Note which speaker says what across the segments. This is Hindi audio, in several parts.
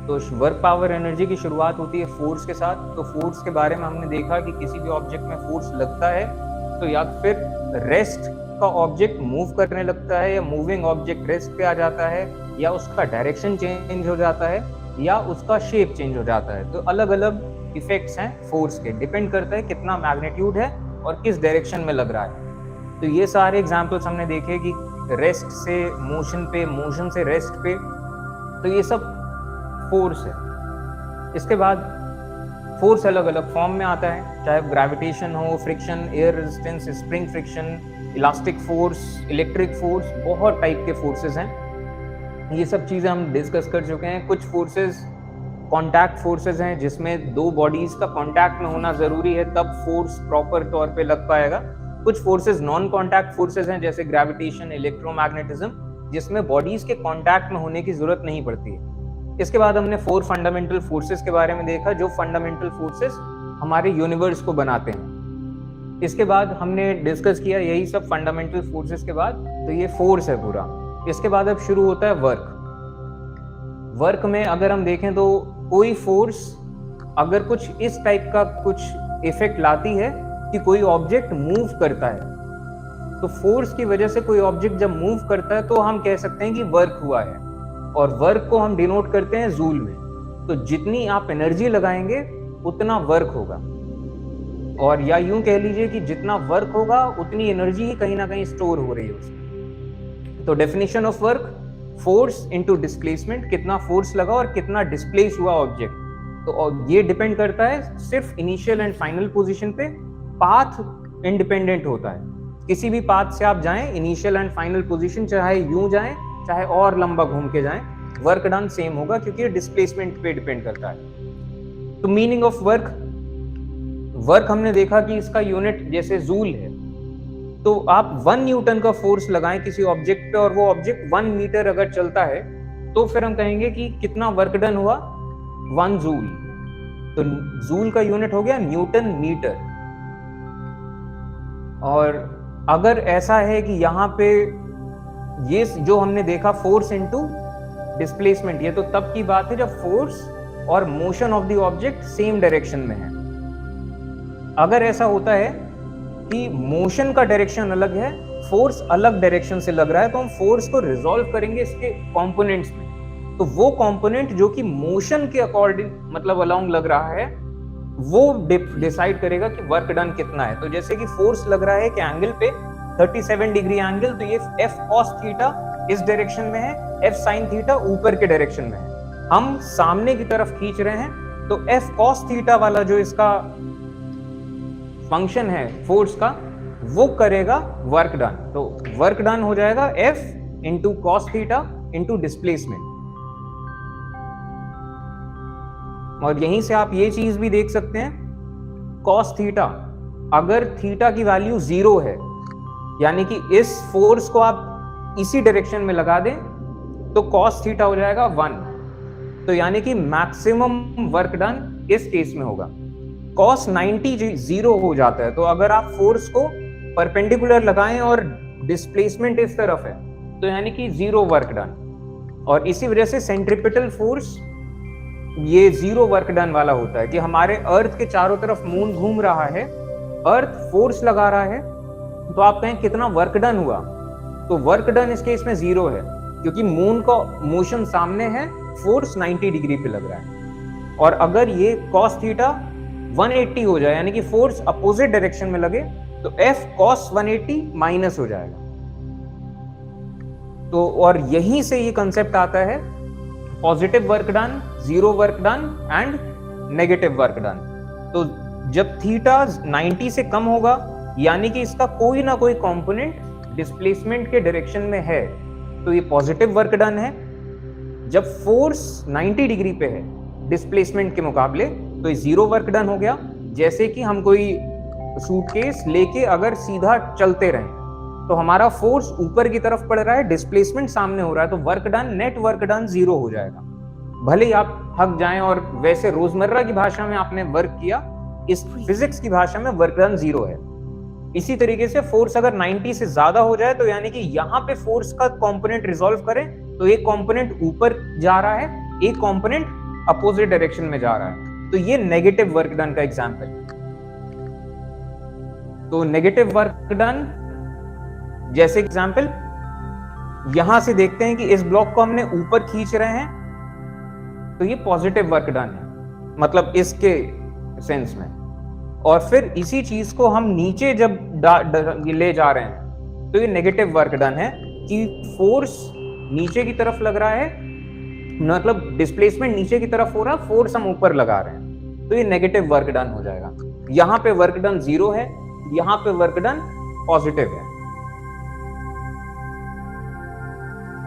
Speaker 1: तो वर्क पावर एनर्जी की शुरुआत होती है फोर्स के साथ। तो फोर्स के बारे में हमने देखा कि किसी भी ऑब्जेक्ट में फोर्स लगता है तो या फिर रेस्ट का ऑब्जेक्ट मूव करने लगता है, या मूविंग ऑब्जेक्ट रेस्ट पे आ जाता है, या उसका डायरेक्शन चेंज हो जाता है, या उसका शेप चेंज हो जाता है। तो अलग अलग इफेक्ट्स हैं फोर्स के, डिपेंड करता है कितना मैग्नीट्यूड है और किस डायरेक्शन में लग रहा है। तो ये सारे एग्जाम्पल्स हमने देखे कि रेस्ट से मोशन पे, मोशन से रेस्ट पे, तो ये सब फोर्स है। इसके बाद फोर्स अलग अलग फॉर्म में आता है, चाहे ग्रेविटेशन हो, friction, air resistance, spring friction, elastic force, electric force, बहुत टाइप के फोर्सेस हैं। ये सब चीज़ें हम डिस्कस कर चुके हैं। कुछ फोर्सेस कॉन्टैक्ट फोर्सेस हैं जिसमें दो बॉडीज का कॉन्टैक्ट में होना जरूरी है, तब फोर्स प्रॉपर तौर पे लग पाएगा। कुछ फोर्सेस नॉन कॉन्टैक्ट फोर्सेस हैं जैसे ग्रेविटेशन, इलेक्ट्रोमैग्नेटिज्म, जिसमें बॉडीज के कॉन्टैक्ट में होने की जरूरत नहीं पड़ती है। इसके बाद हमने 4 फंडामेंटल फोर्सेस के बारे में देखा, जो फंडामेंटल फोर्सेस हमारे यूनिवर्स को बनाते हैं। इसके बाद हमने डिस्कस किया यही सब फंडामेंटल फोर्सेस के बाद, तो ये फोर्स है पूरा। इसके बाद अब शुरू होता है वर्क। वर्क में अगर हम देखें तो कोई फोर्स अगर कुछ इस टाइप का कुछ इफेक्ट लाती है कि कोई ऑब्जेक्ट मूव करता है, तो फोर्स की वजह से कोई ऑब्जेक्ट जब मूव करता है तो हम कह सकते हैं कि वर्क हुआ है, और वर्क को हम डिनोट करते हैं जूल में। तो जितनी आप एनर्जी लगाएंगे उतना वर्क होगा, और या यूं कह लीजिए कि जितना वर्क होगा उतनी एनर्जी ही कहीं ना कहीं स्टोर हो रही है उसमें। तो definition of work, force into displacement, कितना फोर्स लगा और कितना डिस्प्लेस हुआ ऑब्जेक्ट। तो ये डिपेंड करता है सिर्फ इनिशियल एंड फाइनल पोजीशन पे, पाथ इंडिपेंडेंट होता है। किसी भी पाथ से आप जाएं, इनिशियल एंड फाइनल पोजीशन चाहे यूं जाएं चाहे और लंबा घूम के जाएं, वर्क डन सेम होगा, क्योंकि ये डिस्प्लेसमेंट पे डिपेंड करता है। तो मीनिंग ऑफ वर्क, वर्क हमने देखा कि इसका यूनिट जैसे जूल है, तो आप 1 न्यूटन का फोर्स लगाएं किसी ऑब्जेक्ट पे और वो ऑब्जेक्ट 1 मीटर अगर चलता है, तो फिर हम कहेंगे कि कितना वर्क डन हुआ, 1 जूल। तो जूल का यूनिट हो गया न्यूटन मीटर। और अगर ऐसा है कि यहाँ पे ये जो हमने देखा फोर्स इनटू डिस्प्लेसमेंट, ये तो तब की बात है जब फोर्स और motion of the object same direction में है। अगर ऐसा होता है कि मोशन का डायरेक्शन अलग है, फोर्स अलग डायरेक्शन से लग रहा है, तो हम फोर्स को रिजॉल्व करेंगे इसके कंपोनेंट्स में। तो वो कंपोनेंट जो कि मोशन के अकॉर्डिंग मतलब अलोंग लग रहा है, वो डिसाइड करेगा कि वर्क डन कितना है। तो जैसे कि फोर्स लग रहा है कि एंगल पे 37 डिग्री एंगल, तो ये F cos थीटा इस डायरेक्शन में है, F sin थीटा ऊपर के डायरेक्शन में है। हम सामने की तरफ खींच रहे हैं, तो F cos थीटा वाला जो इसका फंक्शन है फोर्स का, वो करेगा वर्क डन। तो वर्क डन हो जाएगा F into cos theta into displacement. और यहीं से आप ये चीज भी देख सकते हैं, cos थीटा, अगर थीटा की वैल्यू 0 है, यानी कि इस फोर्स को आप इसी डायरेक्शन में लगा दें, तो cos थीटा हो जाएगा 1। तो यानी कि मैक्सिमम वर्क डन इस केस में होगा। cos 90 0 हो जाता है, तो अगर आप फोर्स को परपेंडिकुलर लगाएं और डिस्प्लेसमेंट इस तरफ है, तो यानी कि 0 वर्क डन। और इसी वजह से सेंट्रीपिटल फोर्स ये 0 वर्क डन वाला होता है, कि हमारे अर्थ के चारों तरफ मून घूम रहा है, अर्थ फोर्स लगा रहा है, तो आप कहें कितना वर्क डन हुआ, तो वर्क डन इस केस में 0 है, क्योंकि मून का मोशन सामने है, फोर्स 90 डिग्री पे लग रहा है। और अगर ये cos थीटा 180 हो जाए, यानी कि फोर्स अपोजिट डायरेक्शन में लगे, तो F cos 180 माइनस हो जाएगा। तो और यहीं से ये कंसेप्ट आता है positive work done, 0 work done and negative work done. तो जब थीटा 90 से कम होगा, यानी कि इसका कोई ना कोई कंपोनेंट डिस्प्लेसमेंट के डायरेक्शन में है, तो ये पॉजिटिव वर्क डन है। जब फोर्स 90 डिग्री पे है डिस्प्लेसमेंट के मुकाबले, तो ये 0 वर्क डन हो गया। जैसे कि हम कोई सूटकेस लेके अगर सीधा चलते रहें, तो हमारा फोर्स ऊपर की तरफ पड़ रहा है, डिस्प्लेसमेंट सामने हो रहा है, तो work done, net work done 0 हो जाएगा। भले ही आप थक जाएं और वैसे रोजमर्रा की भाषा में आपने वर्क किया, इस फिजिक्स की भाषा में वर्क डन 0 है। इसी तरीके से फोर्स अगर 90 से ज्यादा हो जाए, तो यानी कि यहाँ पे फोर्स का कंपोनेंट रिजॉल्व करें, तो एक कंपोनेंट ऊपर जा रहा है, एक कंपोनेंट अपोजिट डायरेक्शन में जा रहा है, तो ये नेगेटिव वर्क डन का एग्जांपल है। तो नेगेटिव वर्क डन जैसे एग्जांपल यहां से देखते हैं कि इस ब्लॉक को हमने ऊपर खींच रहे हैं, तो ये पॉजिटिव वर्क डन है, मतलब इसके सेंस में। और फिर इसी चीज को हम नीचे जब ले जा रहे हैं तो ये नेगेटिव वर्क डन है कि फोर्स नीचे की तरफ लग रहा है, मतलब डिस्प्लेसमेंट नीचे की तरफ हो रहा है, फोर्स हम ऊपर लगा रहे हैं, तो ये नेगेटिव वर्क डन हो जाएगा। यहां पे वर्क डन 0 है, यहां पे वर्क डन पॉजिटिव है।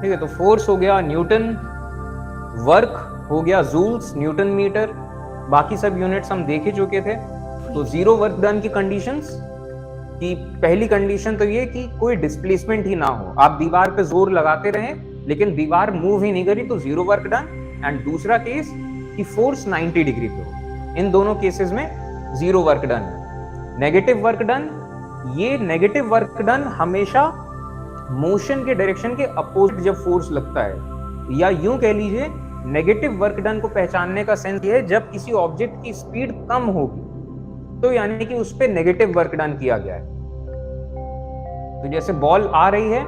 Speaker 1: ठीक है, तो फोर्स हो गया न्यूटन, वर्क हो गया जूल्स, न्यूटन मीटर, बाकी सब यूनिट्स हम देख ही चुके थे। तो 0 वर्क डन की कंडीशंस की पहली कंडीशन तो ये कि कोई डिस्प्लेसमेंट ही ना हो, आप दीवार पे जोर लगाते रहें लेकिन दीवार मूव ही नहीं करी, तो 0 वर्क डन। एंड दूसरा केस कि फोर्स 90 डिग्री पे हो, इन दोनों केसेस में 0 वर्क डन है। नेगेटिव वर्क डन, ये नेगेटिव वर्क डन हमेशा मोशन के डायरेक्शन के अपोजिट जब फोर्स लगता है, या यूं कह लीजिए नेगेटिव वर्क डन को पहचानने का सेंस ये है जब किसी ऑब्जेक्ट की स्पीड कम होगी तो यानी कि उस पे नेगेटिव वर्क डन किया गया है। तो जैसे बॉल आ रही है,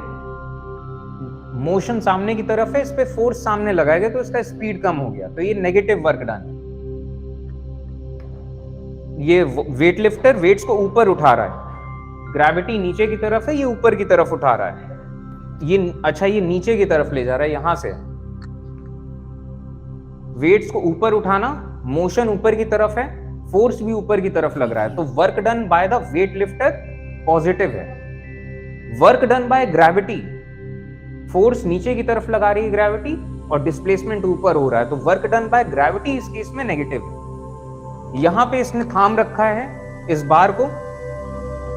Speaker 1: मोशन सामने की तरफ है, इस पे फोर्स सामने लगाया गया तो इसका स्पीड कम हो गया, तो ये नेगेटिव वर्क डन है। ये वेट लिफ्टर वेट्स को ऊपर उठा रहा है, ग्रेविटी नीचे की तरफ है, ये ऊपर की तरफ उठा रहा है, ये अच्छा ये नीचे की तरफ ले जा रहा है, यहां से वेट्स को ऊपर उठाना, मोशन ऊपर की तरफ है, फोर्स भी ऊपर की तरफ लग रहा है, तो work done by the weight lifter positive है। Work done by gravity, force नीचे की तरफ लगा रही है ग्रेविटी और डिस्प्लेसमेंट ऊपर हो रहा है, तो वर्क डन बाय ग्रेविटी इस केस में नेगेटिव है। यहां पे इसने थाम रखा है इस बार को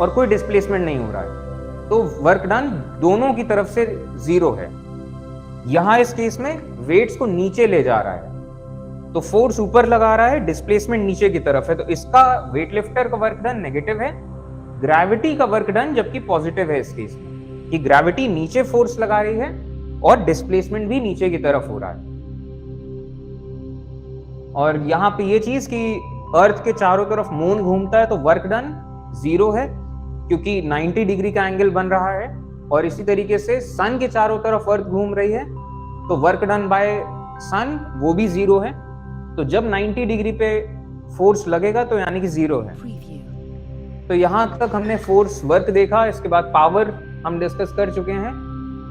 Speaker 1: और कोई डिस्प्लेसमेंट नहीं हो रहा है, तो वर्क डन दोनों की तरफ से 0 है। यहां इस केस में वेट्स को नीचे ले जा रहा है, तो फोर्स ऊपर लगा रहा है, डिस्प्लेसमेंट नीचे की तरफ है, तो इसका वेट लिफ्टर का वर्क डन नेगेटिव है। ग्रेविटी का वर्क डन जबकि पॉजिटिव है इस केस में, कि ग्रेविटी नीचे फोर्स लगा रही है और डिस्प्लेसमेंट भी नीचे की तरफ हो रहा है। और यहां पे ये चीज कि अर्थ के चारों तरफ मून घूमता है तो वर्क डन 0 है, क्योंकि 90 डिग्री का एंगल बन रहा है। और इसी तरीके से सन के चारों तरफ अर्थ घूम रही है तो वर्क डन बाय सन वो भी 0 है। तो जब 90 डिग्री पे फोर्स लगेगा तो यानी कि 0 है। तो यहां तक हमने फोर्स वर्क देखा। इसके बाद पावर हम डिस्कस कर चुके हैं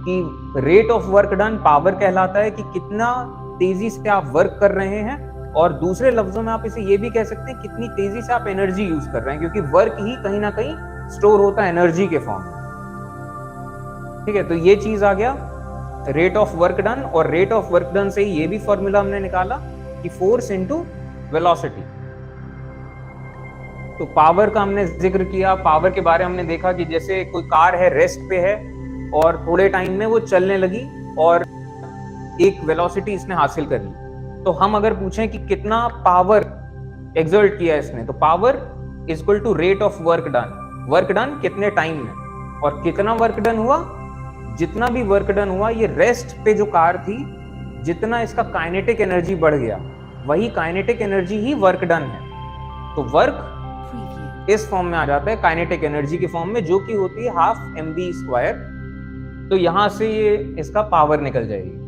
Speaker 1: कि rate of work done power कहलाता है कि कितना तेजी से आप वर्क कर रहे हैं, और दूसरे लफ्जों में आप इसे ये भी कह सकते हैं कितनी तेजी से आप एनर्जी यूज कर रहे हैं, क्योंकि वर्क ही कहीं ना कहीं स्टोर होता है एनर्जी के फॉर्म में। ठीक है, तो ये चीज आ गया रेट ऑफ वर्क डन। और रेट ऑफ वर्क डन से ही ये भी फॉर्मूला हमने निकाला कि फोर्स इनटू वेलोसिटी। तो पावर का हमने जिक्र किया। पावर के बारे में हमने देखा कि जैसे कोई कार है, रेस्ट पे है और थोड़े टाइम में वो चलने लगी और एक वेलोसिटी इसने हासिल कर ली, तो हम अगर पूछें कि कितना पावर एक्सर्ट किया इसने, तो power is equal to rate of work done. Work done कितने टाइम में, और कितना वर्क डन हुआ, जितना भी वर्क डन हुआ, ये रेस्ट पे जो कार थी जितना इसका काइनेटिक एनर्जी बढ़ गया, वही काइनेटिक एनर्जी ही वर्क डन है। तो वर्क इस फॉर्म में आ जाता है काइनेटिक एनर्जी की फॉर्म में, जो कि होती है हाफ mv²। तो यहां से ये इसका पावर निकल जाएगी।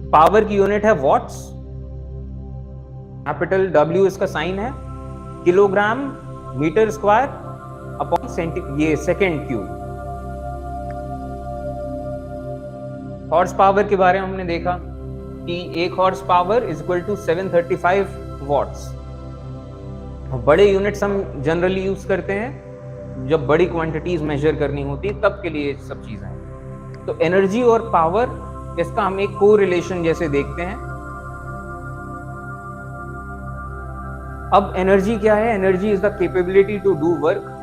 Speaker 1: पावर की यूनिट है वॉट्स, कैपिटल W इसका साइन है, किलोग्राम मीटर स्क्वायर अपॉन ये सेकेंड क्यूब। हॉर्स पावर के बारे में हमने देखा कि 1 horse power is equal to 735 watts. बड़े यूनिट्स हम जनरली यूज करते हैं जब बड़ी क्वांटिटीज मेजर करनी होती तब के लिए सब चीजें हैं। तो एनर्जी और पावर, इसका हम एक को रिलेशन जैसे देखते हैं। अब एनर्जी क्या है? Energy is the capability to do work,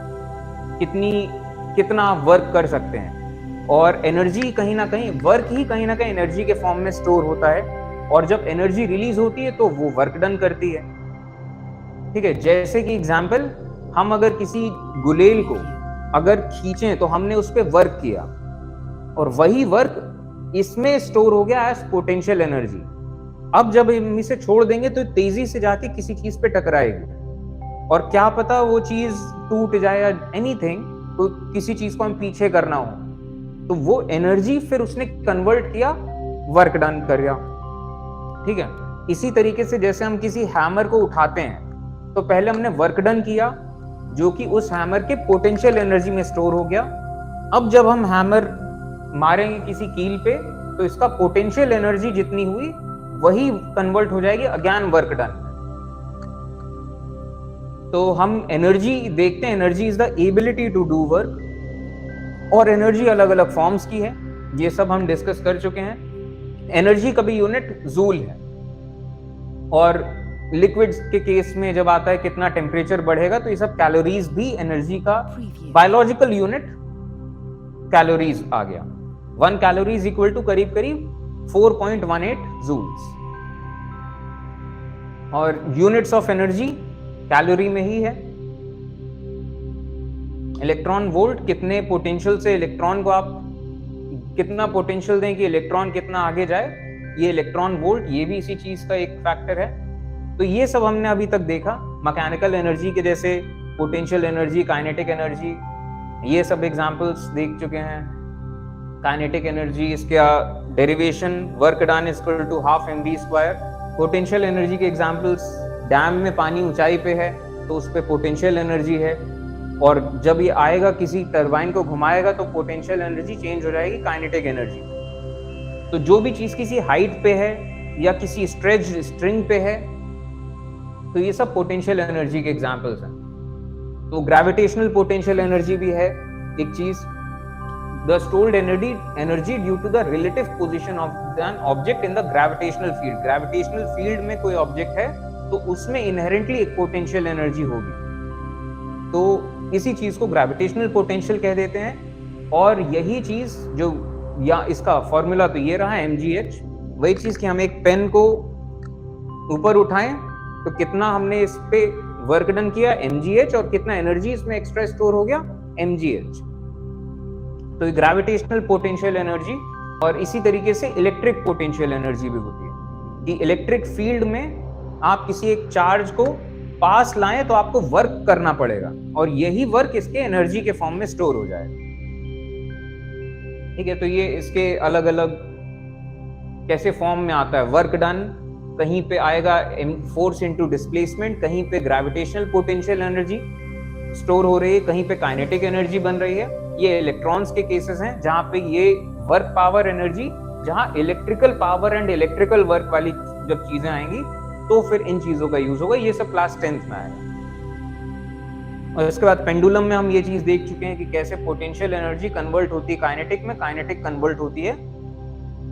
Speaker 1: कितना वर्क कर सकते हैं। और एनर्जी कहीं ना कहीं, वर्क ही कहीं ना कहीं एनर्जी के फॉर्म में स्टोर होता है, और जब एनर्जी रिलीज होती है तो वो वर्क डन करती है। ठीक है, जैसे कि एग्जांपल, हम अगर किसी गुलेल को अगर खींचें तो हमने उस पर वर्क किया, और वही वर्क इसमें स्टोर हो गया एज पोटेंशियल एनर्जी। अब जब हम इसे छोड़ देंगे तो तेजी से जाके किसी चीज पे टकराएगी, और क्या पता वो चीज टूट जाए या एनीथिंग, तो किसी चीज को हम पीछे करना हो, तो वो एनर्जी फिर उसने कन्वर्ट किया, वर्क डन कर गया। ठीक है, इसी तरीके से जैसे हम किसी हैमर को उठाते हैं तो पहले हमने वर्क डन किया जो कि उस हैमर के पोटेंशियल एनर्जी में स्टोर हो गया। अब जब हम हैमर मारेंगे किसी कील पे तो इसका पोटेंशियल एनर्जी जितनी हुई वही कन्वर्ट हो जाएगी अगेन वर्क डन। तो हम एनर्जी देखते हैं, energy is the ability to do work, और एनर्जी अलग अलग फॉर्म्स की है, ये सब हम डिस्कस कर चुके हैं। एनर्जी का भी यूनिट जूल है, और लिक्विड्स के केस में जब आता है कितना टेम्परेचर बढ़ेगा तो ये सब कैलोरीज भी एनर्जी का बायोलॉजिकल यूनिट कैलोरीज आ गया। 1 कैलोरी इज इक्वल टू करीब करीब 4.18 जूल्स, और यूनिट्स ऑफ एनर्जी कैलोरी में ही है। इलेक्ट्रॉन वोल्ट, कितने पोटेंशियल से इलेक्ट्रॉन को आप कितना पोटेंशियल दें कि इलेक्ट्रॉन कितना आगे जाए, ये इलेक्ट्रॉन वोल्ट, ये भी इसी चीज का एक फैक्टर है। तो ये सब हमने अभी तक देखा। मैकेनिकल एनर्जी के जैसे पोटेंशियल एनर्जी, काइनेटिक एनर्जी, ये सब एग्जांपल्स देख चुके हैं। काइनेटिक एनर्जी, इसका derivation work done is equal to half mv²। Potential energy के एग्जांपल्स, डैम में पानी ऊंचाई पे है तो उस पे पोटेंशियल एनर्जी है, और जब ये आएगा किसी टरबाइन को घुमाएगा तो पोटेंशियल एनर्जी चेंज हो जाएगी काइनेटिक एनर्जी। तो जो भी चीज किसी हाइट पे है या किसी स्ट्रेच स्ट्रिंग पे है तो ये सब पोटेंशियल एनर्जी के एग्जांपल्स हैं। तो ग्रेविटेशनल पोटेंशियल एनर्जी भी है एक चीज। The stored energy due to the relative position of an object in the gravitational field. Gravitational field में कोई ऑब्जेक्ट है तो उसमें इनहेरेंटली एक पोटेंशियल एनर्जी होगी, तो इसी चीज को ग्रेविटेशनल पोटेंशियल कह देते हैं। और यही चीज जो, या इसका फॉर्मूला तो ये रहा mgh, वही चीज कि हम एक पेन को ऊपर उठाएं तो कितना हमने इस पे वर्क डन किया mgh, और कितना एनर्जी इसमें एक्स्ट्रा स्टोर हो गया mgh। तो ग्रेविटेशनल पोटेंशियल एनर्जी, और इसी तरीके से इलेक्ट्रिक पोटेंशियल एनर्जी भी होती है कि इलेक्ट्रिक फील्ड में आप किसी एक चार्ज को पास लाएं तो आपको वर्क करना पड़ेगा, और यही वर्क इसके एनर्जी के फॉर्म में स्टोर हो जाएगा। ठीक है, तो ये इसके अलग अलग कैसे फॉर्म में आता है। वर्क डन कहीं पे आएगा फोर्स इनटू डिस्प्लेसमेंट, कहीं पे ग्रेविटेशनल पोटेंशियल एनर्जी स्टोर हो रही है, कहीं पे काइनेटिक एनर्जी बन रही है। ये इलेक्ट्रॉन्स के केसेस हैं जहां पे ये वर्क पावर एनर्जी, जहां electrical power and electrical work वाली जब चीजें आएंगी तो फिर इन चीजों का यूज होगा। ये सब क्लास 10th में आएगा। और इसके बाद पेंडुलम में हम ये चीज देख चुके हैं कि कैसे पोटेंशियल एनर्जी कन्वर्ट होती है काइनेटिक में, काइनेटिक कन्वर्ट होती है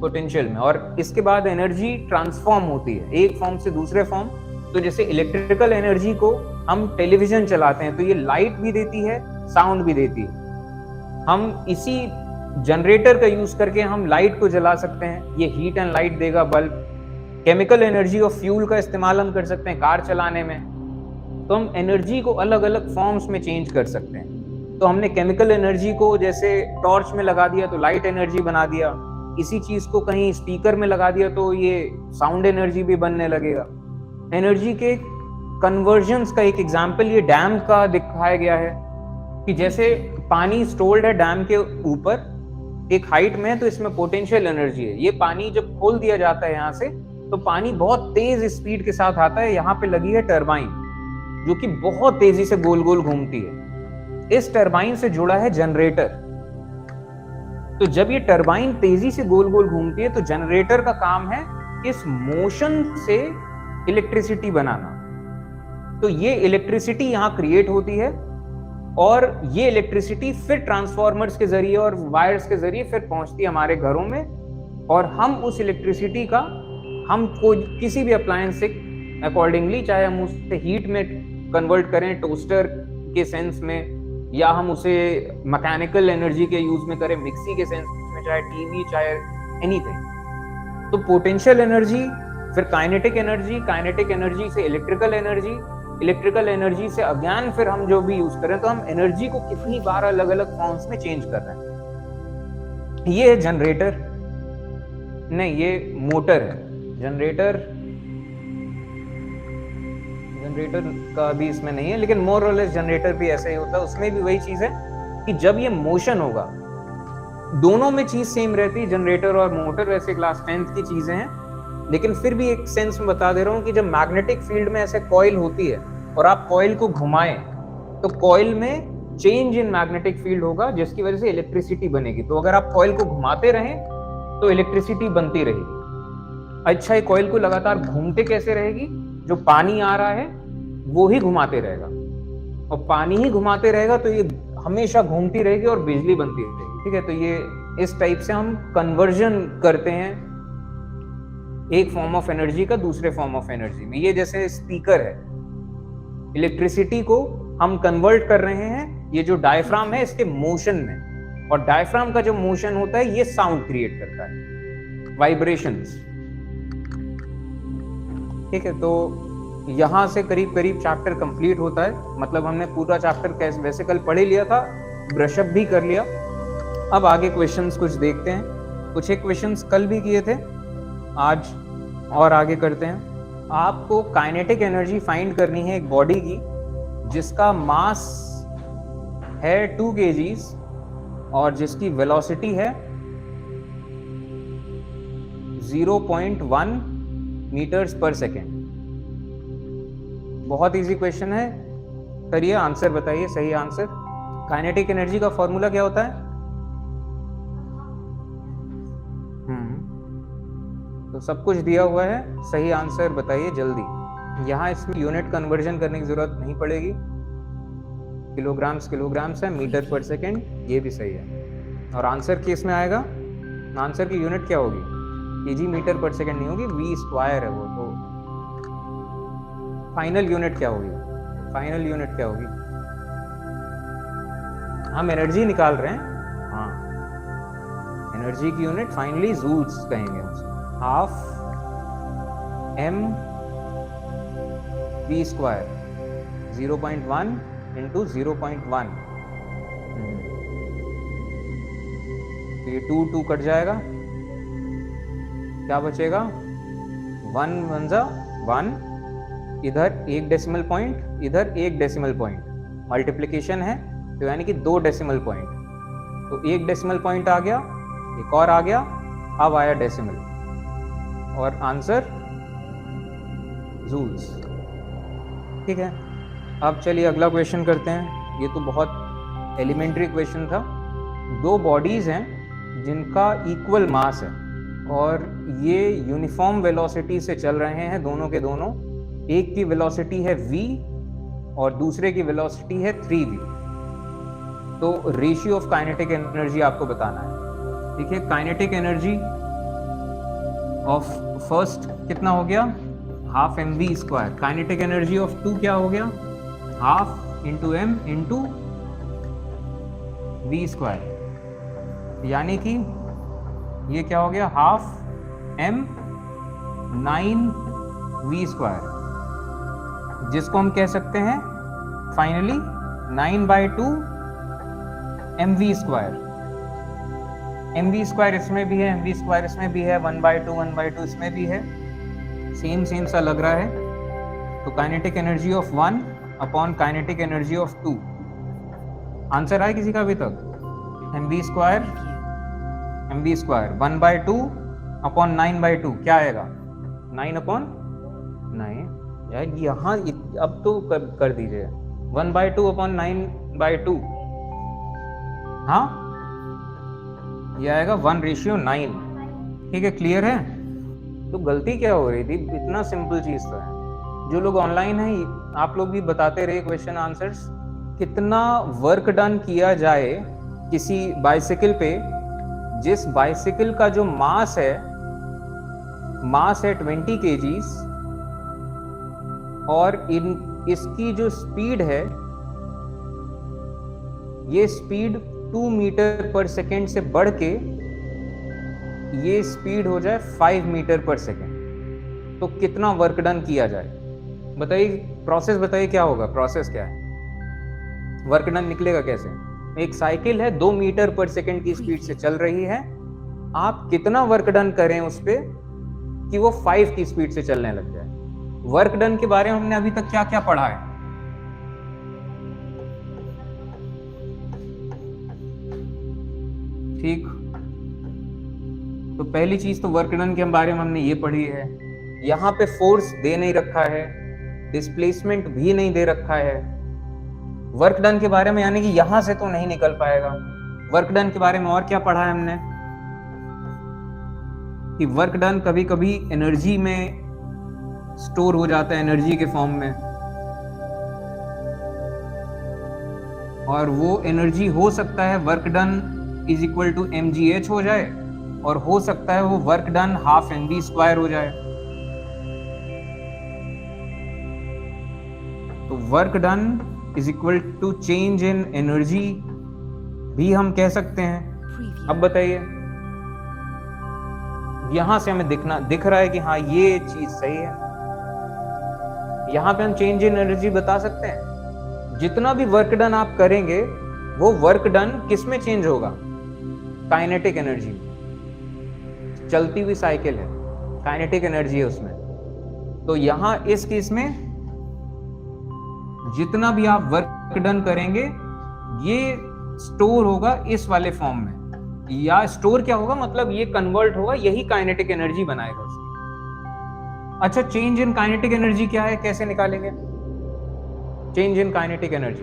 Speaker 1: पोटेंशियल में, और इसके बाद एनर्जी ट्रांसफॉर्म होती है एक फॉर्म से दूसरे फॉर्म। तो जैसे इलेक्ट्रिकल एनर्जी को हम टेलीविजन चलाते हैं तो ये लाइट भी देती है, साउंड भी देती है। हम इसी जनरेटर का यूज करके हम लाइट को जला सकते हैं, ये हीट एंड लाइट देगा बल्ब। केमिकल एनर्जी और फ्यूल का इस्तेमाल हम कर सकते हैं कार चलाने में। तो हम एनर्जी को अलग अलग फॉर्म्स में चेंज कर सकते हैं। तो हमने केमिकल एनर्जी को जैसे टॉर्च में लगा दिया तो लाइट एनर्जी बना दिया, इसी चीज को कहीं स्पीकर में लगा दिया तो ये साउंड एनर्जी भी बनने लगेगा। एनर्जी के कन्वर्जन्स का एक एग्जाम्पल ये डैम का दिखाया गया है कि जैसे पानी स्टोर्ड है डैम के ऊपर एक हाइट में, तो इसमें पोटेंशियल एनर्जी है। ये पानी जब खोल दिया जाता है यहाँ से तो पानी बहुत तेज स्पीड के साथ आता है। यहाँ पे लगी है टरबाइन जो कि बहुत तेजी से गोल गोल घूमती है। इस टरबाइन से जुड़ा है जनरेटर। तो जब ये टरबाइन तेजी से गोल गोल घूमती है तो जनरेटर का काम है इस मोशन से इलेक्ट्रिसिटी बनाना। तो ये इलेक्ट्रिसिटी यहाँ क्रिएट होती है, और ये इलेक्ट्रिसिटी फिर ट्रांसफॉर्मर्स के जरिए और वायर्स के जरिए फिर पहुंचती है हमारे घरों में, और हम उस इलेक्ट्रिसिटी का हम कोई किसी भी अप्लायंस से अकॉर्डिंगली, चाहे हम उसे हीट में कन्वर्ट करें टोस्टर के सेंस में, या हम उसे मैकेनिकल एनर्जी के यूज में करें मिक्सी के सेंस में, चाहे टीवी, चाहे एनीथिंग। तो पोटेंशियल एनर्जी, फिर काइनेटिक एनर्जी, काइनेटिक एनर्जी से इलेक्ट्रिकल एनर्जी, इलेक्ट्रिकल एनर्जी से अज्ञान फिर हम जो भी यूज करें, तो हम एनर्जी को कितनी बार अलग अलग फॉर्म्स में चेंज कर रहे हैं। ये है जनरेटर, नहीं ये मोटर है। जनरेटर का भी इसमें नहीं है, लेकिन मोर और लेस जनरेटर भी ऐसा ही होता है। उसमें भी वही चीज है कि जब ये मोशन होगा, दोनों में चीज सेम रहती है, जनरेटर और मोटर वैसे क्लास 10th की चीजें हैं, लेकिन फिर भी एक सेंस में बता दे रहा हूं कि जब मैग्नेटिक फील्ड में ऐसे कॉइल होती है और आप कॉइल को घुमाएं तो कॉइल में चेंज इन मैग्नेटिक फील्ड होगा, जिसकी वजह से इलेक्ट्रिसिटी बनेगी। तो अगर आप कॉइल को घुमाते रहें तो इलेक्ट्रिसिटी बनती रहेगी। अच्छा, ये कॉइल को लगातार घूमते कैसे रहेगी? जो पानी आ रहा है वो ही घुमाते रहेगा, और पानी ही घुमाते रहेगा तो ये हमेशा घूमती रहेगी और बिजली बनती रहेगी। ठीक है, तो ये इस टाइप से हम कन्वर्जन करते हैं एक फॉर्म ऑफ एनर्जी का दूसरे फॉर्म ऑफ एनर्जी में। ये जैसे स्पीकर है, इलेक्ट्रिसिटी को हम कन्वर्ट कर रहे हैं, ये जो डायफ्राम है इसके मोशन में, और डायफ्राम का जो मोशन होता है ये साउंड क्रिएट करता है, वाइब्रेशंस। ठीक है, तो यहां से करीब करीब चैप्टर कंप्लीट होता है। मतलब हमने पूरा चैप्टर कैसे वैसे कल पढ़ ही लिया था, ब्रशअप भी कर लिया। अब आगे क्वेश्चंस कुछ देखते हैं। कुछ एक क्वेश्चंस कल भी किए थे, आज और आगे करते हैं। आपको काइनेटिक एनर्जी फाइंड करनी है एक बॉडी की जिसका मास है 2 kgs और जिसकी वेलोसिटी है 0.1 मीटर्स पर सेकेंड। बहुत इजी क्वेश्चन है, करिए, आंसर बताइए, सही आंसर। काइनेटिक एनर्जी का फॉर्मूला क्या होता है? तो सब कुछ दिया हुआ है, सही आंसर बताइए जल्दी। यहाँ इसमें यूनिट कन्वर्जन करने की जरूरत नहीं पड़ेगी, किलोग्राम्स है, मीटर पर सेकेंड, ये भी सही है। और आंसर किस में आएगा? आंसर की यूनिट क्या होगी? केजी मीटर पर सेकेंड नहीं होगी, वी स्क्वायर है वो। तो फाइनल यूनिट क्या होगी? फाइनल यूनिट क्या होगी? हम एनर्जी निकाल रहे हैं, हाँ, एनर्जी की यूनिट फाइनली जूल्स कहेंगे उसको। Half m v square 0.1 into 0.1, तो ये 2 कट जाएगा, क्या बचेगा? 1 1 जा 1, इधर 1 डेसिमल पॉइंट, इधर 1 डेसिमल पॉइंट, मल्टीप्लिकेशन है तो यानी कि 2 डेसिमल पॉइंट। तो 1 डेसिमल पॉइंट आ गया, एक और आ गया, अब आया डेसिमल, और आंसर जूल्स। ठीक है, अब चलिए अगला क्वेश्चन करते हैं। ये तो बहुत एलिमेंट्री क्वेश्चन था। 2 बॉडीज हैं जिनका इक्वल मास है और ये यूनिफॉर्म वेलोसिटी से चल रहे हैं, दोनों के दोनों। एक की वेलोसिटी है v और दूसरे की वेलोसिटी है 3v। तो रेशियो ऑफ काइनेटिक एनर्जी आपको बताना है। ठीक है, काइनेटिक एनर्जी ऑफ फर्स्ट कितना हो गया? Half mv square. Kinetic energy of 2 क्या हो गया? Half into m into v square, यानी कि ये क्या हो गया? हाफ m 9v स्क्वायर, जिसको हम कह सकते हैं finally 9/2 mv square. mv square इसमें भी है, mv स्क्वायर इसमें भी है, 1/2 इसमें भी है, सेम सा लग रहा है। तो kinetic energy of 1 upon kinetic energy of 2, answer आया किसी का अभी तक? mv स्क्वायर 1/2 अपॉन 9/2 क्या आएगा? 9/9 यार, यहाँ अब तो कर दीजिए, 1/2 अपॉन 9/2, हाँ ये आएगा 1:9। ठीक है, क्लियर है? तो गलती क्या हो रही थी? इतना सिंपल चीज तो है। जो लोग ऑनलाइन है आप लोग भी बताते रहे क्वेश्चन आंसर्स। कितना वर्क डन किया जाए किसी बाइसिकल पे, जिस बाइसिकल का जो मास है 20 kgs और इसकी जो स्पीड है, ये स्पीड 2 मीटर पर सेकेंड से बढ़ के ये स्पीड हो जाए 5 मीटर पर सेकेंड, तो कितना वर्क डन किया जाए? बताइए, प्रोसेस बताइए क्या होगा, प्रोसेस क्या है, वर्क डन निकलेगा कैसे? एक साइकिल है 2 मीटर पर सेकेंड की स्पीड से चल रही है, आप कितना वर्क डन करें उस पे कि वो 5 की स्पीड से चलने लग जाए। वर्क डन के बारे में हमने अभी तक क्या क्या पढ़ा है? ठीक, तो पहली चीज तो वर्क डन के बारे में हमने ये पढ़ी है। यहाँ पे फोर्स दे नहीं रखा है, डिस्प्लेसमेंट भी नहीं दे रखा है। वर्क डन के बारे में यानी कि यहां से तो नहीं निकल पाएगा। वर्क डन के बारे में और क्या पढ़ा है हमने कि वर्क डन कभी कभी एनर्जी में स्टोर हो जाता है, एनर्जी के फॉर्म में, और वो एनर्जी हो सकता है work done is equal to mgh हो जाए, और हो सकता है वो वर्क डन हाफ mv² हो जाए। तो work done is equal to change in energy भी हम कह सकते हैं। अब बताइए, यहां से हमें दिख रहा है कि हाँ ये चीज सही है। यहां पे हम चेंज इन एनर्जी बता सकते हैं। जितना भी वर्क डन आप करेंगे वो वर्क डन किस में चेंज होगा? काइनेटिक एनर्जी में। चलती हुई साइकिल है, काइनेटिक एनर्जी है उसमें। तो यहां इस केस में जितना भी आप वर्क डन करेंगे ये स्टोर होगा इस वाले फॉर्म में, या स्टोर क्या होगा मतलब ये कन्वर्ट होगा, यही काइनेटिक एनर्जी बनाएगा उसकी। अच्छा, चेंज इन काइनेटिक एनर्जी क्या है, कैसे निकालेंगे चेंज इन काइनेटिक एनर्जी?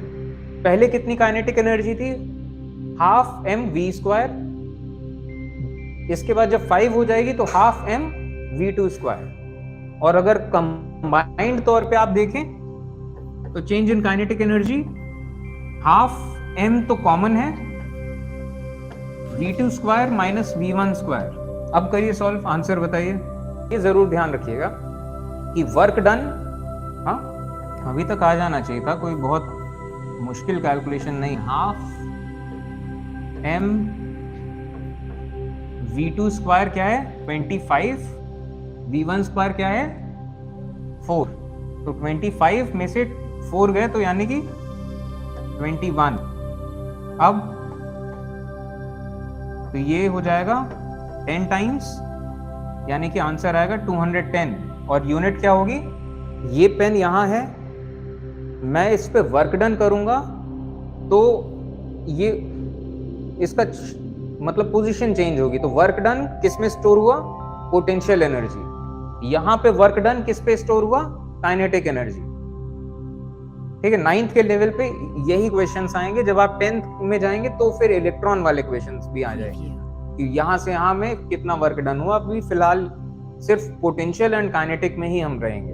Speaker 1: पहले कितनी काइनेटिक एनर्जी थी? Half mv²। इसके बाद जब 5 हो जाएगी तो हाफ mv²। और अगर कंबाइंड तौर पे आप देखें तो change in kinetic energy half m तो कॉमन है, v² माइनस v1²। अब करिए सॉल्व, आंसर बताइए। ये जरूर ध्यान रखिएगा कि वर्क डन, हाँ अभी तक आ जाना चाहिए था, कोई बहुत मुश्किल कैलकुलेशन नहीं। हाफ m v2² क्या है 25, v1² क्या है 4। तो 25 में से 4 गए तो यानी कि 21। अब तो ये हो जाएगा 10 टाइम्स, यानी कि आंसर आएगा 210। और यूनिट क्या होगी? ये पेन यहां है, मैं इस पे वर्क डन करूंगा तो ये इसका मतलब पोजीशन चेंज होगी। तो वर्क डन किस में स्टोर हुआ? Potential energy. यहां पे वर्क डन किस पे स्टोर हुआ? Kinetic energy. ठीक है, 9th के लेवल पे यही क्वेश्चंस आएंगे। जब आप 10th में जाएंगे तो फिर इलेक्ट्रॉन वाले क्वेश्चंस भी आ जाएंगे कि यहां से यहां में कितना वर्क डन हुआ। अभी फिलहाल सिर्फ पोटेंशियल एंड काइनेटिक में ही हम रहेंगे।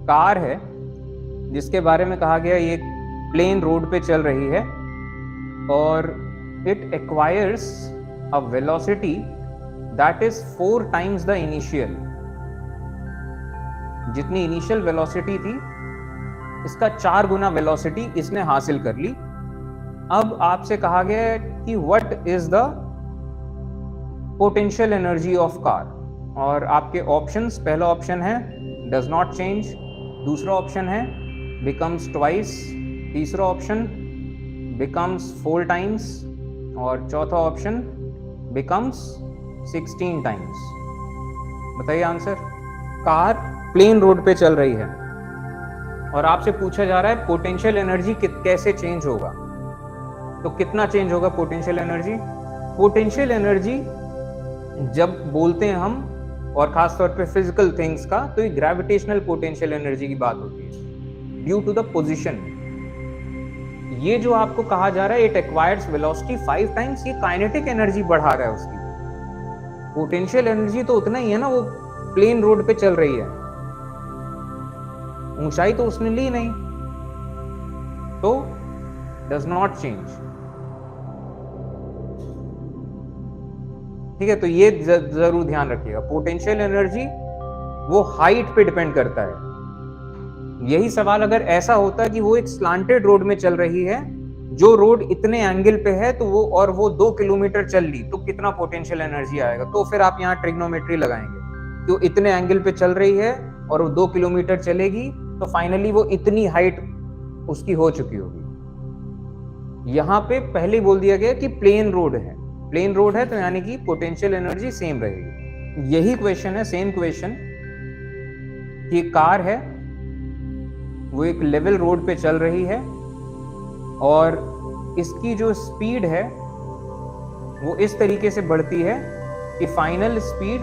Speaker 1: कार है जिसके बारे में कहा गया ये प्लेन रोड पे चल रही है और it acquires a velocity that is 4 times the initial. जितनी इनिशियल वेलोसिटी थी इसका 4 गुना वेलोसिटी इसने हासिल कर ली। अब आपसे कहा गया है कि what is the potential energy of car, और आपके ऑप्शंस, पहला ऑप्शन है डज नॉट चेंज, दूसरा ऑप्शन है बिकम्स ट्वाइस, तीसरा ऑप्शन बिकम्स 4 टाइम्स, और चौथा ऑप्शन बिकम्स 16 टाइम्स। बताइए आंसर। कार प्लेन रोड पे चल रही है और आपसे पूछा जा रहा है पोटेंशियल एनर्जी कैसे चेंज होगा। तो कितना चेंज होगा पोटेंशियल एनर्जी? पोटेंशियल एनर्जी जब बोलते हैं हम, और खास तौर पे फिजिकल थिंग्स का, तो ये ग्रेविटेशनल पोटेंशियल एनर्जी की बात होती है ड्यू टू द पोजीशन। ये जो आपको कहा जा रहा है इट एक्वायर्स वेलोसिटी 5 टाइम्स, ये काइनेटिक एनर्जी बढ़ा रहा है उसकी। पोटेंशियल एनर्जी तो उतना ही है ना, वो प्लेन रोड पे चल रही है, ऊंचाई तो उसने ली नहीं, तो डज नॉट चेंज। ठीक है, तो ये जरूर ध्यान रखिएगा। पोटेंशियल एनर्जी वो हाइट पे डिपेंड करता है। यही सवाल अगर ऐसा होता कि वो एक स्लांटेड रोड में चल रही है, जो रोड इतने एंगल पे है तो वो 2 किलोमीटर चल ली, तो कितना पोटेंशियल एनर्जी आएगा? तो फिर आप यहाँ ट्रिग्नोमेट्री लगाएंगे कि वो इतने एंगल पे चल रही है और वो 2 किलोमीटर चलेगी, तो फाइनली वो इतनी हाइट उसकी हो चुकी होगी। यहां पे पहले बोल दिया गया कि प्लेन रोड है, प्लेन रोड है तो यानी कि पोटेंशियल एनर्जी सेम रहेगी। यही क्वेश्चन है, सेम क्वेश्चन कि कार है वो एक लेवल रोड पे चल रही है और इसकी जो स्पीड है वो इस तरीके से बढ़ती है कि final speed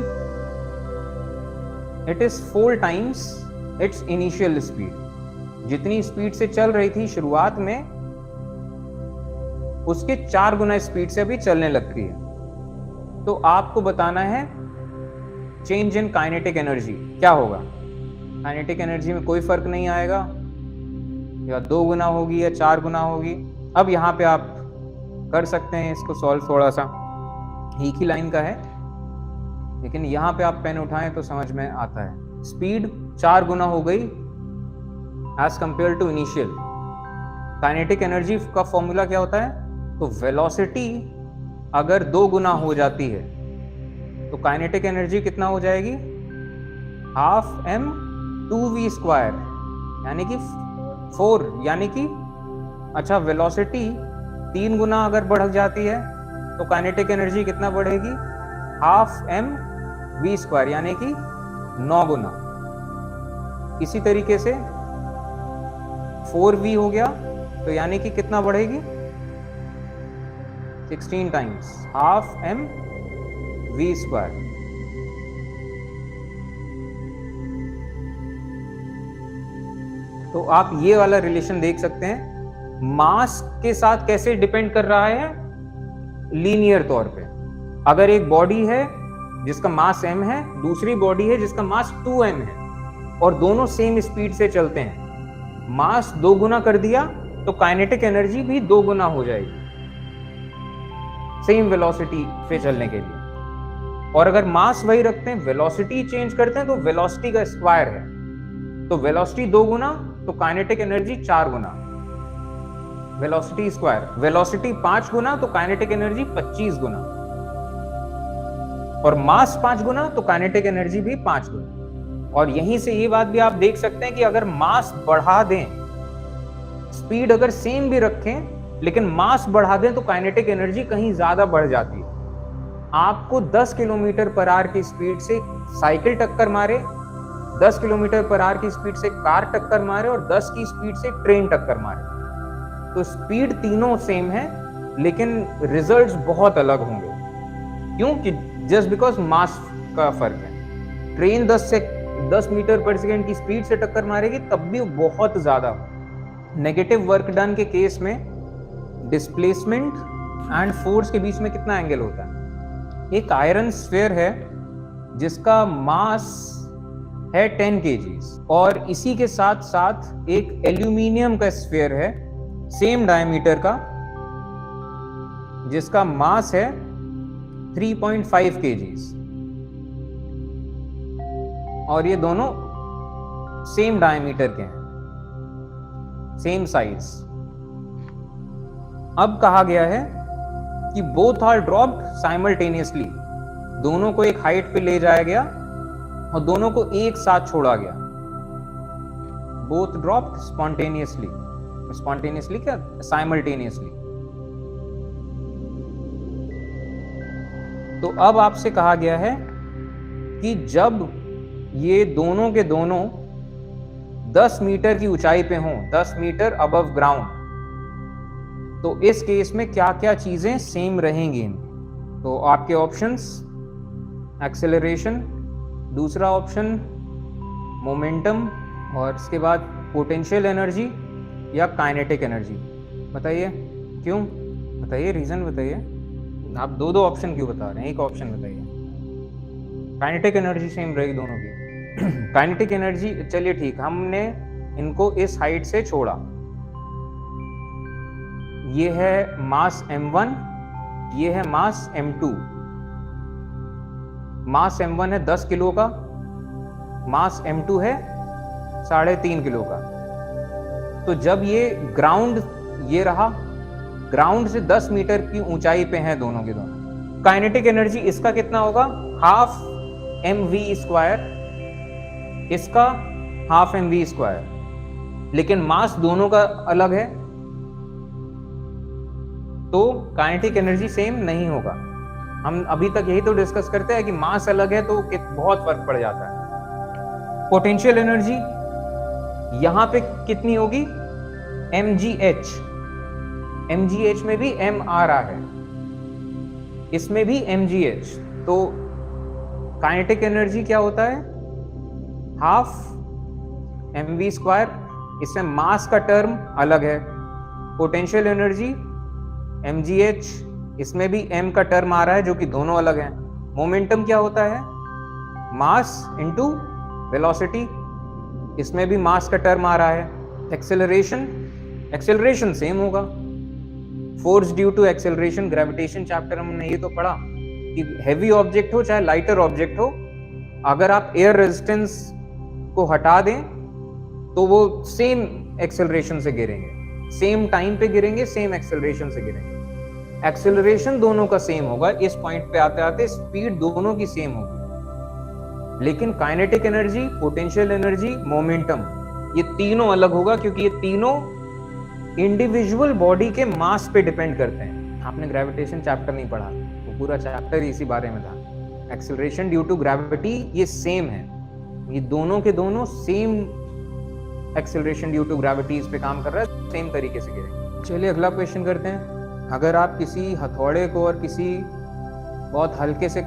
Speaker 1: it is 4 times it's initial speed. जितनी स्पीड से चल रही थी शुरुआत में उसके 4 गुना स्पीड से अभी चलने लगती है। तो आपको बताना है चेंज इन काइनेटिक एनर्जी क्या होगा। काइनेटिक एनर्जी में कोई फर्क नहीं आएगा, या 2 गुना होगी या 4 गुना होगी। अब यहाँ पे आप कर सकते हैं इसको सॉल्व, थोड़ा सा एक ही लाइन का है लेकिन यहाँ पे आप पेन उठाएं तो समझ में आता है। स्पीड 4 गुना हो गई as compare to initial. Kinetic energy का फॉर्मूला क्या होता है, तो वेलोसिटी अगर 2 गुना हो जाती है तो काइनेटिक एनर्जी कितना हो जाएगी, हाफ m2v², यानी कि 4, यानी कि अच्छा वेलोसिटी 3 गुना अगर बढ़ जाती है तो काइनेटिक एनर्जी कितना बढ़ेगी, हाफ mv², यानी कि 9 गुना। इसी तरीके से 4v हो गया तो यानी कि कितना बढ़ेगी, 16 टाइम्स हाफ mv²। तो आप ये वाला रिलेशन देख सकते हैं, मास के साथ कैसे डिपेंड कर रहा है, लीनियर तौर पे। अगर एक बॉडी है जिसका मास m है, दूसरी बॉडी है जिसका मास 2m है और दोनों सेम स्पीड से चलते हैं, मास 2 गुना कर दिया तो काइनेटिक एनर्जी भी 2 गुना हो जाएगी सेम वेलोसिटी पे चलने के लिए। और अगर मास वही रखते हैं, वेलोसिटी चेंज करते हैं तो वेलोसिटी का स्क्वायर है, तो वेलोसिटी 2 गुना तो काइनेटिक एनर्जी 4 गुना, वेलोसिटी स्क्वायर। वेलोसिटी 5 गुना तो काइनेटिक एनर्जी 25 गुना, और मास 5 गुना तो काइनेटिक एनर्जी भी 5 गुना। और यहीं से ये बात भी आप देख सकते हैं कि अगर मास बढ़ा दें, स्पीड अगर सेम भी रखें लेकिन मास बढ़ा दें तो काइनेटिक एनर्जी कहीं ज्यादा बढ़ जाती है। आपको 10 किलोमीटर पर आवर की स्पीड से साइकिल टक्कर मारे, 10 किलोमीटर पर आवर की स्पीड से कार टक्कर मारे और 10 की स्पीड से ट्रेन टक्कर मारे, तो स्पीड तीनों सेम है लेकिन रिजल्ट्स बहुत अलग होंगे। क्यों? कि जस्ट बिकॉज मास का फर्क है। ट्रेन 10 मीटर पर सेकेंड की स्पीड से टक्कर मारेगी तब भी बहुत ज्यादा। नेगेटिव वर्क डन के केस में डिस्प्लेसमेंट एंड फोर्स के बीच में कितना एंगल होता है। एक आयरन स्फीयर है जिसका मास है 10 kg और इसी के साथ साथ एक एल्यूमिनियम का स्फीयर है सेम डायमीटर का जिसका मास है 3.5 kg, और ये दोनों सेम डायमीटर के हैं, सेम साइज। अब कहा गया है कि बोथ आर ड्रॉप्ड साइमल्टेनियसली, दोनों को एक हाइट पे ले जाया गया और दोनों को एक साथ छोड़ा गया। बोथ ड्रॉप्ड स्पॉन्टेनियसली, स्पॉन्टेनियसली क्या, साइमल्टेनियसली। तो अब आपसे कहा गया है कि जब ये दोनों के दोनों 10 मीटर की ऊंचाई पे हों, 10 मीटर अबव ग्राउंड, तो इस केस में क्या क्या चीजें सेम रहेंगी। तो आपके ऑप्शंस, एक्सेलरेशन, दूसरा ऑप्शन मोमेंटम, और इसके बाद पोटेंशियल एनर्जी या काइनेटिक एनर्जी। बताइए क्यों, बताइए रीजन बताइए। आप दो ऑप्शन क्यों बता रहे हैं, एक ऑप्शन बताइए। काइनेटिक एनर्जी सेम रहेगी दोनों की। काइनेटिक एनर्जी, चलिए ठीक, हमने इनको इस हाइट से छोड़ा, ये है मास m1, ये है मास m2। मास m1 है 10 किलो का, मास m2 है 3.5 किलो का। तो जब ये ग्राउंड, ये रहा ग्राउंड से 10 मीटर की ऊंचाई पे हैं दोनों के दोनों, काइनेटिक एनर्जी इसका कितना होगा, हाफ mv², इसका हाफ mv², लेकिन मास दोनों का अलग है तो काइनेटिक एनर्जी सेम नहीं होगा। हम अभी तक यही तो डिस्कस करते हैं कि मास अलग है तो बहुत फर्क पड़ जाता है। पोटेंशियल एनर्जी यहां पे कितनी होगी, mgh, mgh में भी m आ रहा है, इसमें भी mgh, तो काइनेटिक एनर्जी क्या होता है, हाफ mv स्क्वायर, इसमें मास का टर्म अलग है। पोटेंशियल एनर्जी mgh, इसमें भी m का टर्म आ रहा है जो कि दोनों अलग हैं। मोमेंटम क्या होता है, मास इनटू वेलोसिटी, इसमें भी मास का टर्म आ रहा है। एक्सेलरेशन, एक्सेलरेशन सेम होगा, force due to acceleration, gravitation chapter हमने ये तो पढ़ा कि हैवी ऑब्जेक्ट हो चाहे लाइटर ऑब्जेक्ट हो, अगर आप एयर रेजिस्टेंस को हटा दें तो वो सेम एक्सेलरेशन से गिरेंगे, सेम टाइम पे गिरेंगे, सेम एक्सेलरेशन से गिरेंगे। एक्सेलरेशन दोनों का सेम होगा, इस पॉइंट पे आते आते स्पीड दोनों की सेम होगी, लेकिन kinetic energy, potential energy, momentum, ये तीनों अलग होगा क्योंकि ये तीनों इंडिविजुअल बॉडी के मास पे डिपेंड करते हैं। आपने ग्रेविटेशन चैप्टर नहीं पढ़ा, वो पूरा चैप्टर इसी बारे में था। एक्सेलरेशन ड्यू टू ग्रेविटी ये सेम है, ये दोनों के दोनों same acceleration due to gravity इस पे काम कर रहा है, सेम तरीके से गिरेंगे। चलिए अगला क्वेश्चन करते हैं। अगर आप किसी हथौड़े को और किसी बहुत हल्के से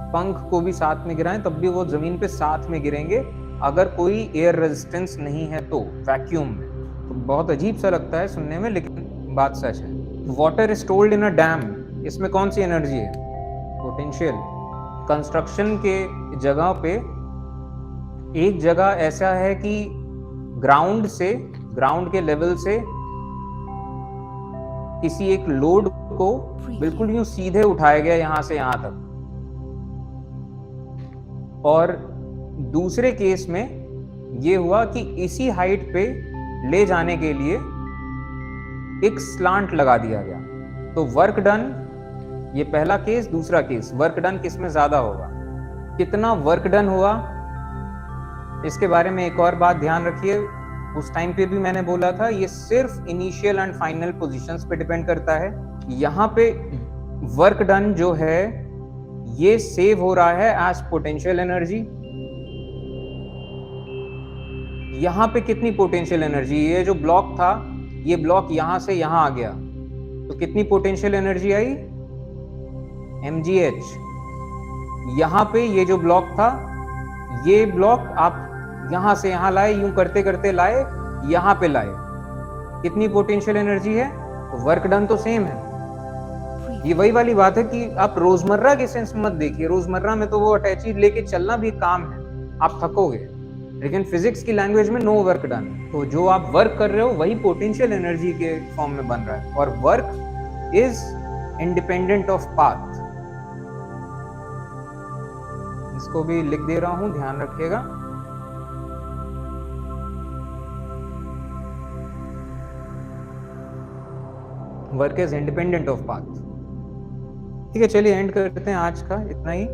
Speaker 1: पंख को भी साथ में गिराएं तब भी वो जमीन पे साथ में गिरेंगे, अगर कोई एयर रेजिस्टेंस नहीं है तो, वैक्यूम में। तो बहुत अजीब सा लगता है सुनने में, लेकिन बात सच है। Water stored in a dam, इसमें कौन सी एनर्जी है, पोटेंशियल। कंस्ट्रक्शन के जगह पे एक जगह ऐसा है कि ग्राउंड के लेवल से किसी एक लोड को बिल्कुल यूं सीधे उठाया गया यहां से यहां तक, और दूसरे केस में ये हुआ कि इसी हाइट पे ले जाने के लिए एक स्लांट लगा दिया गया। तो वर्क डन, ये पहला केस। दूसरा केस, वर्क डन किस में ज्यादा होगा, कितना वर्क डन हुआ, इसके बारे में एक और बात ध्यान रखिए। उस टाइम पे भी मैंने बोला था ये सिर्फ इनिशियल एंड फाइनल पोजीशंस पे डिपेंड करता है। यहाँ पे वर्क डन जो है ये सेव हो रहा है एज पोटेंशियल एनर्जी। यहाँ पे कितनी पोटेंशियल एनर्जी, ये जो ब्लॉक था, ये ब्लॉक यहां से यहां आ गया तो कितनी पोटेंशियल एनर्जी आई, mgh। यहाँ पे ये जो ब्लॉक था, ये ब्लॉक आप यहां से यहां लाए, यूं करते करते लाए, यहां पे लाए, कितनी पोटेंशियल एनर्जी है, तो वर्क डन तो सेम है। ये वही वाली बात है कि आप रोजमर्रा के सेंस मत देखिए, रोजमर्रा में तो वो अटैची लेके चलना भी काम है, आप थकोगे, लेकिन फिजिक्स की लैंग्वेज में नो वर्क डन। तो जो आप वर्क कर रहे हो वही पोटेंशियल एनर्जी के फॉर्म में बन रहा है, और work is independent of path. इसको भी लिख दे रहा हूं, ध्यान रखिएगा। Work is independent of path. ठीक है, चलिए एंड करते हैं आज का, इतना ही।